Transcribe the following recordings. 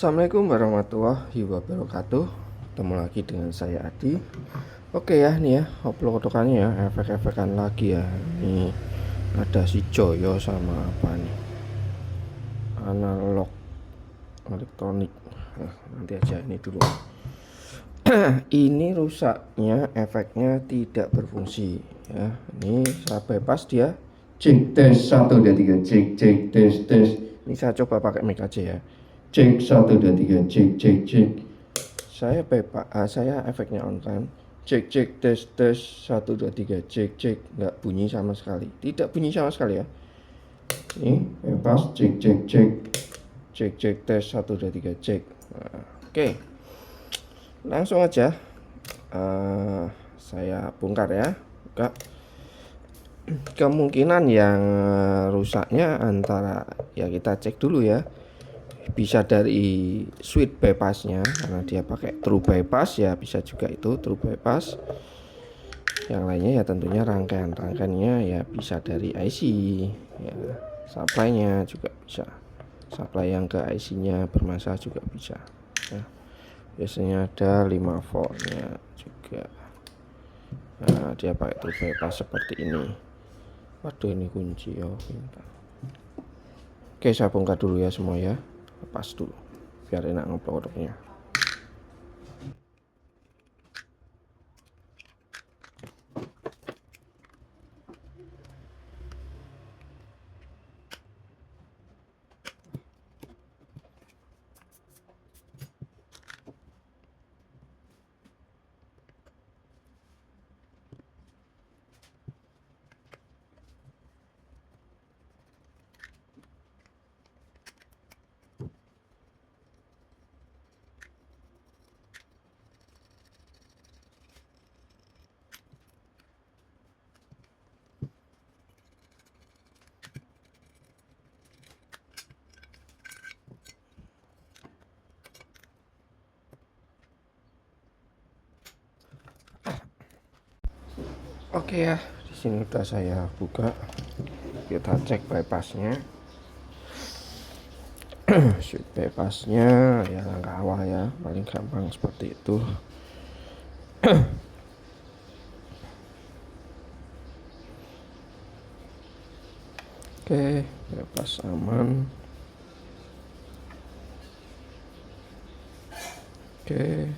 Assalamualaikum warahmatullahi wabarakatuh. Ketemu lagi dengan saya Adi. Oke ya, nih ya uploadannya ya, efek-efekan lagi ya. Ini ada si Joyo sama apa nih, analog elektronik. Nanti aja ini dulu. Ini rusaknya, efeknya tidak berfungsi ya. Ini saya bypass dia. Cek tes 1 2 3, cek tes. Ini saya coba pakai mic aja ya. Cek 1 2 3, cek. Saya saya efeknya on kan. Cek tes 1 2 3, cek. Nggak bunyi sama sekali. Tidak bunyi sama sekali ya. Ini bypass, cek tes 1 2 3, cek. Nah, oke. Langsung aja saya bongkar ya. Buka. Kemungkinan yang rusaknya antara ya kita cek dulu ya, bisa dari switch bypassnya karena dia pakai true bypass ya, bisa juga itu true bypass. Yang lainnya ya tentunya rangkaiannya ya bisa dari IC ya, supply-nya juga bisa, supply yang ke IC-nya bermasalah juga bisa ya. Biasanya ada 5 voltnya juga. Nah, dia pakai true bypass seperti ini. Waduh, ini kunci ya. Oke, saya bongkar dulu ya semua ya. Lepas dulu biar enak ngeplotnya. Oke ya, di sini udah saya buka. Kita cek bypassnya. Switch bypassnya ya langkah awal ya, paling gampang seperti itu. Oke, bypass aman. Oke,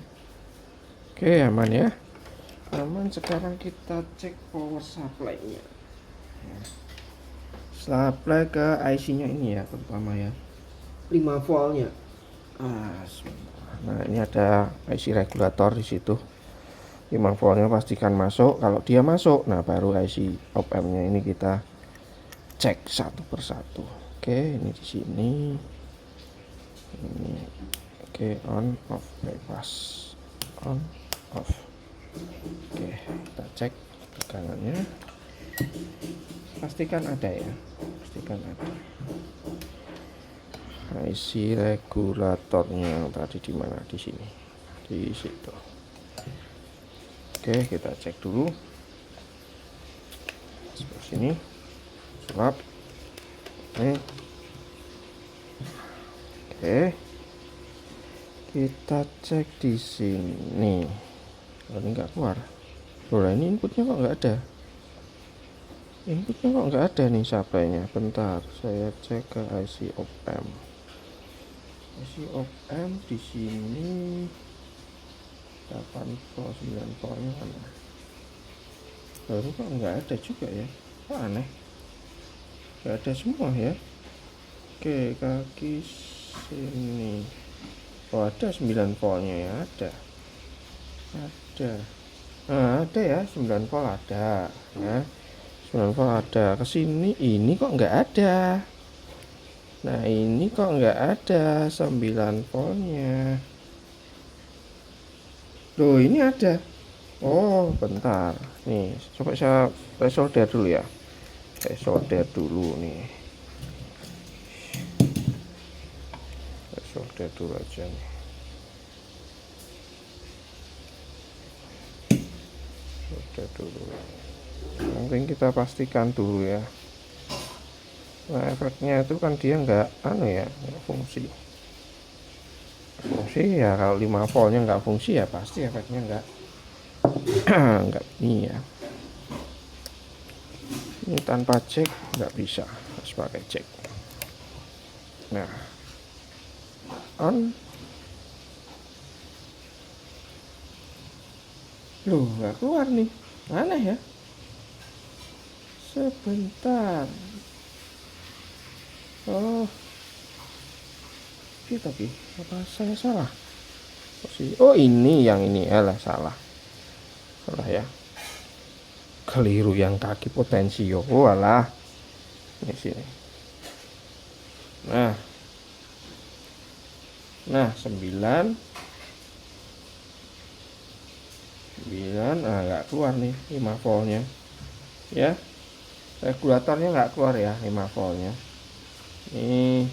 aman ya. Aman. Sekarang kita cek power supply-nya. Supply ke IC-nya ini ya, terutama ya. 5 voltnya. Nah, ini ada IC regulator di situ. 5 voltnya pastikan masuk. Kalau dia masuk, nah baru IC op-amp-nya ini kita cek satu persatu. Oke, ini di sini. Ini oke, on off bypass. On off. Oke, kita cek tegangannya. Pastikan ada ya. Pastikan ada. IC regulatornya tadi di mana? Di sini. Di situ. Oke, kita cek dulu. Seperti sini. Sulap. Oke. Kita cek di sini. Oh, ini nggak keluar. Loh, ini inputnya kok nggak ada. Inputnya kok nggak ada nih supply-nya. Bentar, saya cek ke IC op-amp. IC op-amp di sini 8 volt 9 voltnya mana? Baru kok nggak ada juga ya. Kok aneh. Nggak ada semua ya. Oke, kaki sini. Oh, ada 9 voltnya ya, ada. Nah, ada ya, 9 volt ada ya. 9 volt ada. Kesini ini kok nggak ada. Nah, ini kok nggak ada 9 voltnya. Loh, ini ada. Oh, bentar. Nih, coba saya solder dulu ya. Saya solder dulu nih. Saya solder dulu aja nih. Solder dulu. Mungkin kita pastikan dulu ya. Nah, efeknya itu kan dia nggak fungsi. fungsi ya. Kalau 5 voltnya nggak fungsi ya pasti efeknya nggak nggak ini ya. Ini tanpa cek nggak bisa, harus pakai cek. Nah, on. Loh, nggak keluar nih, aneh ya. Sebentar. Oh, ini tapi apa saya salah? Oh, ini yang ini, salah ya. Keliru yang kaki potensio. Walah, ini sini. Nah 9 nggak keluar nih 5 voltnya ya, regulatornya nggak keluar ya 5 voltnya. Ini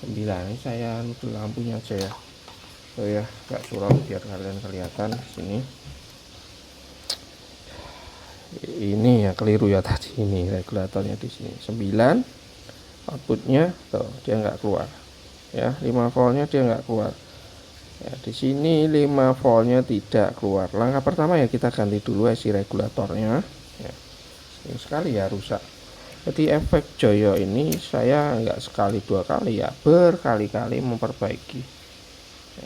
9, ini saya nutup lampunya aja ya. Oh ya, nggak suram biar kalian kelihatan sini. Ini ya keliru ya tadi, ini regulatornya di sini 9, outputnya tuh dia nggak keluar ya, 5 voltnya dia nggak keluar ya. Di sini 5 voltnya tidak keluar. Langkah pertama ya kita ganti dulu IC regulatornya ya. Ini sekali ya rusak. Jadi efek Joyo ini saya nggak sekali 2 kali ya, berkali-kali memperbaiki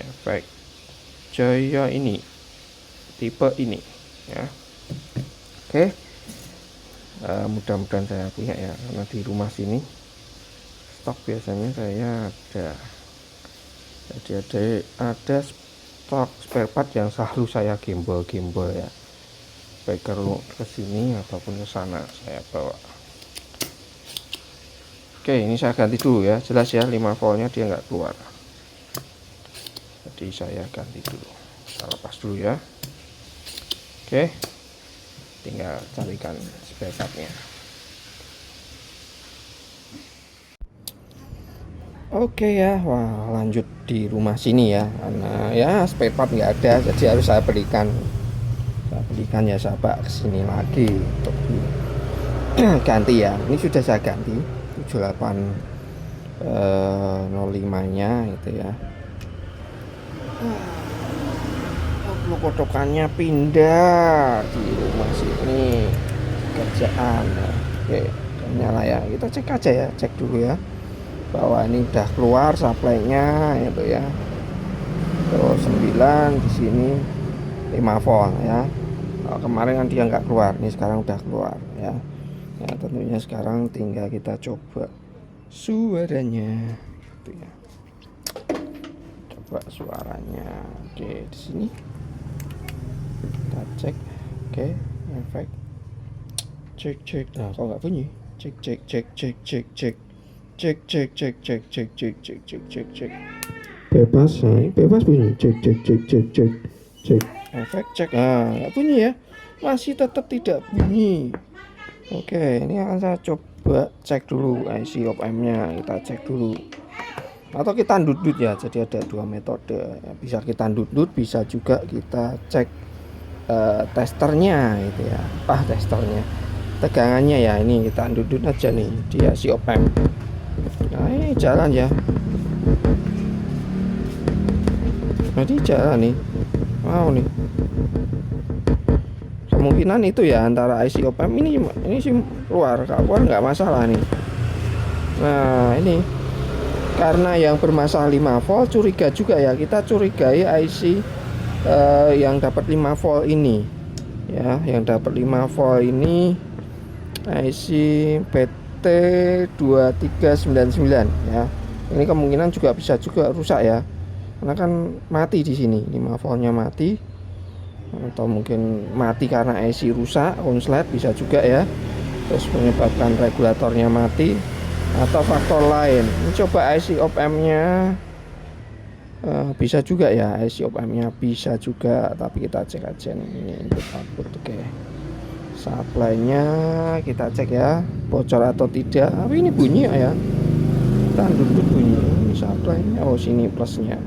efek Joyo ini tipe ini ya. Oke, mudah-mudahan saya punya ya, karena di rumah sini stok biasanya saya ada. Jadi ada stok spare part yang selalu saya gimbal ya, baik ke sini ataupun ke sana saya bawa. Oke, ini saya ganti dulu ya, jelas ya 5 voltnya dia nggak keluar. Jadi saya ganti dulu, saya lepas dulu ya. Oke, tinggal carikan spare partnya. Oke ya, wah lanjut di rumah sini ya, karena ya spare part nggak ada, jadi harus saya belikan ya, sahabat kesini lagi untuk ganti ya. Ini sudah saya ganti 7805 nya itu ya. Kotokannya pindah di rumah sini kerjaan ya. Oke, nyala ya, kita cek aja ya, cek dulu ya bahwa ini udah keluar supply-nya itu ya. Terus 9 di sini 5 volt ya. Kalau kemarin kan dia nggak keluar, ini sekarang udah keluar ya. Nah, tentunya sekarang tinggal kita coba suaranya itu ya. Coba suaranya. Oke, di sini kita cek. Oke, efek. Cek. Nah, kok nggak bunyi? Cek. Bebas bunyi. Cek. Efek cek. Nggak bunyi ya. Masih tetap tidak bunyi. Oke, ini akan saya coba cek dulu IC op-amp-nya. Kita cek dulu. Atau kita ndut ya. Jadi ada 2 metode. Bisa kita ndut, bisa juga kita cek testernya itu ya. Testernya. Tegangannya ya, ini kita ndut aja nih di IC op-amp. Nah, ini jalan ya. Jadi jalan nih. Wow nih. Kemungkinan itu ya antara IC op-amp ini sih keluar. Kalau keluar nggak masalah nih. Nah, ini karena yang bermasalah 5 volt, curiga juga ya. Kita curigai IC yang dapat 5 volt ini. Ya, yang dapat 5 volt ini IC PT2399 ya. Ini kemungkinan juga bisa juga rusak ya. Karena kan mati di sini, 5 voltnya mati. Atau mungkin mati karena IC rusak, konslet bisa juga ya. Terus menyebabkan regulatornya mati atau faktor lain. Ini coba IC op-amp-nya bisa juga ya, IC op-amp-nya bisa juga, tapi kita cek aja nih, ini input output. Oke. Supply-nya kita cek ya, bocor atau tidak. Tapi ini bunyi ya. Kita ndut bunyi. Ini supply-nya. Oh, sini plusnya.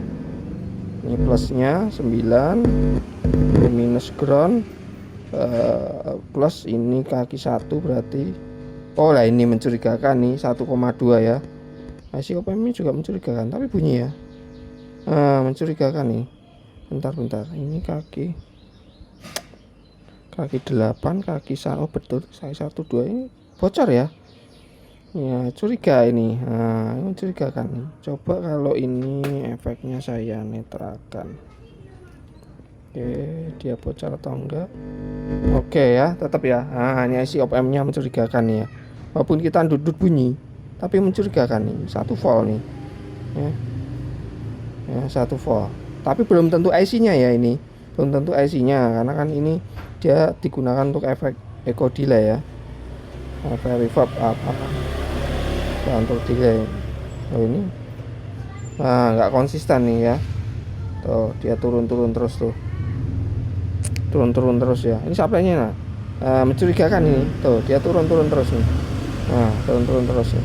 Ini plusnya 9, ini minus ground, plus ini kaki 1 berarti. Oh lah, ini mencurigakan nih 1,2 ya. IC op-amp ini juga mencurigakan, tapi bunyi ya. Mencurigakan nih. Bentar, ini kaki 8, kaki oh betul, saya 1 2 ini bocor ya. Ya, curiga ini. Ini mencurigakan nih. Coba kalau ini efeknya saya netralkan. Oke, dia bocor atau enggak? Oke ya, tetap ya. Ini IC op-amp-nya mencurigakan nih ya. Walaupun kita duduk bunyi, tapi mencurigakan nih. 1 volt nih. Ya, 1 volt. Tapi belum tentu IC-nya ya ini. Belum tentu IC-nya karena kan ini dia digunakan untuk efek echo delay ya. Efek reverb apa? Untuk delay. Ini nggak konsisten nih ya. Tuh, dia turun terus tuh. Turun terus ya. Ini supply-nya mencurigakan ini. Tuh, dia turun terus nih. Turun terus ya.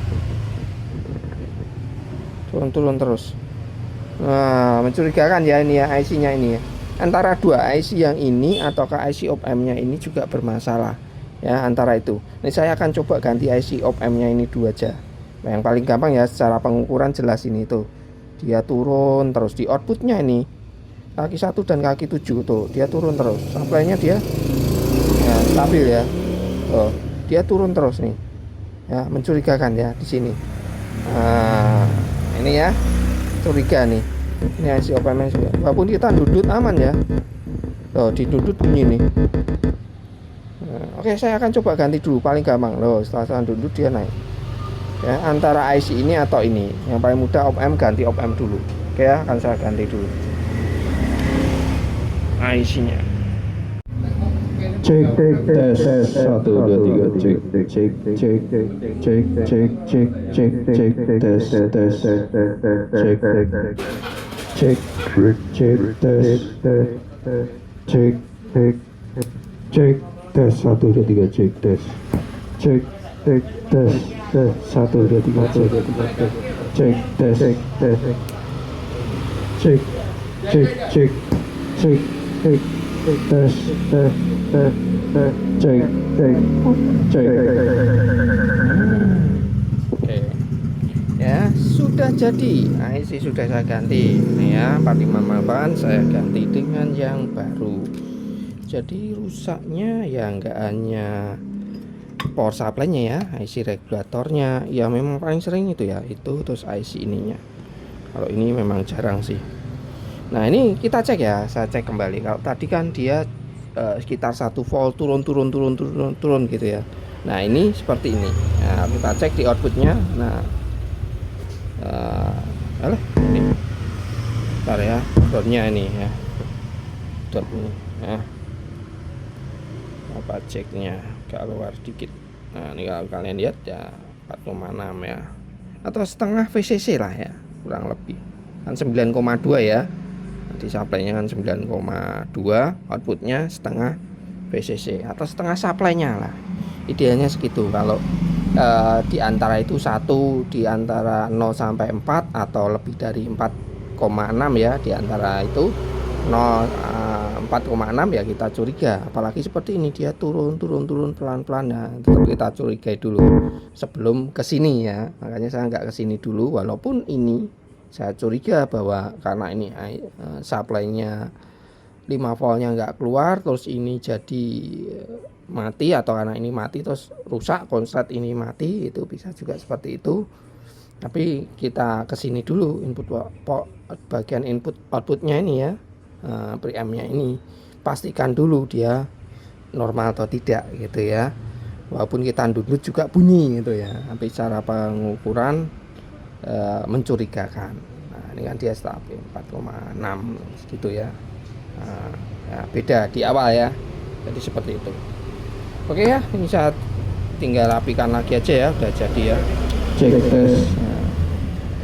Turun terus. Mencurigakan ya ini ya IC-nya ini ya. Antara dua IC yang ini ataukah IC op-amp-nya ini juga bermasalah ya, antara itu. Ini saya akan coba ganti IC op-amp-nya ini dulu aja. Yang paling gampang ya secara pengukuran jelas ini tuh. Dia turun terus di outputnya ini. Kaki 1 dan kaki 7 tuh, dia turun terus. Supply-nya dia ya, stabil ya. Tuh, dia turun terus nih. Ya, mencurigakan ya di sini. Ini ya. Curiga nih. Ini IC op-amp juga. Walaupun kita dudut aman ya. Loh, di dudut bunyi nih. Oke, saya akan coba ganti dulu paling gampang. Loh, setelah saya dudut dia naik. Ya, antara IC ini atau ini. Yang paling mudah op-amp, ganti op-amp dulu. Oke ya, akan saya ganti dulu IC-nya. Cek tes 1 2 3 cek tes tes 1 2 3 cek tes 1 2 3 cek Oke. Ya, sudah jadi. IC sudah saya ganti. Nih ya, 4558 saya ganti dengan yang baru. Jadi rusaknya ya enggak hanya power supply-nya ya, IC regulatornya. Ya memang paling sering itu ya, itu terus IC ininya. Kalau ini memang jarang sih. Nah, ini kita cek ya, saya cek kembali. Kalau tadi kan dia sekitar 1 volt turun gitu ya. Nah, ini seperti ini. Nah, kita cek di outputnya. Nah, ini bentar ya, dotnya ini ya, dot ini ya. Apa ceknya keluar dikit. Nah, ini kalau kalian lihat ya 4,6 ya, atau setengah VCC lah ya, kurang lebih kan 9,2 ya. Nanti supply-nya kan 9,2, outputnya setengah VCC atau setengah supply-nya lah. Idealnya segitu. Kalau di antara itu satu di antara 0 sampai 4 atau lebih dari 4,6 ya, di antara itu 4,6 ya kita curiga. Apalagi seperti ini dia turun pelan-pelan ya, tetap kita curigai dulu sebelum kesini ya. Makanya saya nggak kesini dulu, walaupun ini saya curiga bahwa karena ini supply-nya 5 voltnya nggak keluar, terus ini jadi mati, atau karena ini mati terus rusak konslet ini mati, itu bisa juga seperti itu. Tapi kita kesini dulu input bagian input outputnya ini ya, preampnya ini pastikan dulu dia normal atau tidak gitu ya. Walaupun kita duduk juga bunyi gitu ya, tapi cara pengukuran mencurigakan. Nah, ini kan dia stabil 4,6 gitu ya. Ya beda di awal ya, jadi seperti itu. Oke ya, ini saya tinggal rapikan lagi aja ya, udah jadi ya. cek tes.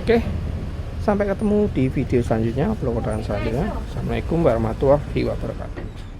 Oke, sampai ketemu di video selanjutnya, vlog selanjutnya. Assalamualaikum warahmatullahi wabarakatuh.